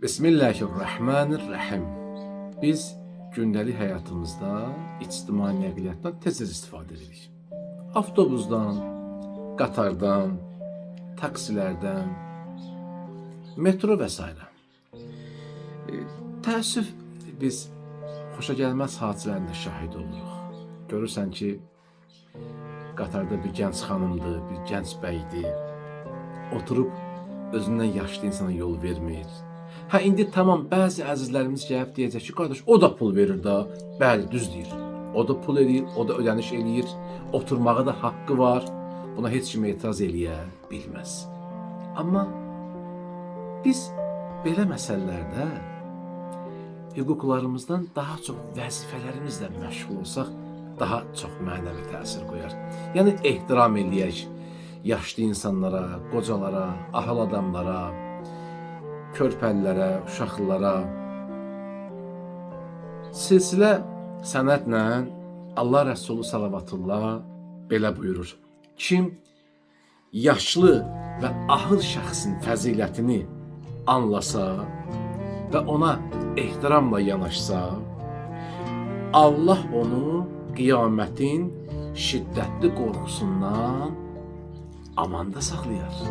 Bismillahirrahmanirrahim. Biz gündəlik həyatımızda ictimai nəqliyyatdan tez-tez istifadə edirik. Avtobusdan, qatardan, taksilərdən, metro və s. Təəssüf biz xoşagəlməz hadisələrin də şahid oluruq. Görürsən ki, qatarda bir gənc xanımdır, bir gənc bəydir. Oturub özündən yaşlı insana yol vermir. Hə, indi tamam, bəzi əzizlərimiz gəlib deyəcək ki, qardaş, o da pul verir da. Bəli, düz deyir. O da pul edir, o da ödəniş eləyir. Oturmağa da haqqı var. Buna heç kim etiraz eləyə bilməz. Amma biz belə məsələlərdə hüquqlarımızdan daha çox vəzifələrimizlə məşğul olsaq, daha çox mənəvi təsir qoyar. Yəni, ehtiram eləyək yaşlı insanlara, qocalara, ahıl adamlara, körpəlilərə, uşaqlara. Silsilə sənədlə Allah Rəsulü Salavatullah belə buyurur. Kim yaşlı və ahıl şəxsin fəzilətini anlasa və ona ehtiramla yanaşsa, Allah onu qiyamətin şiddətli qorxusundan amanda saxlayar.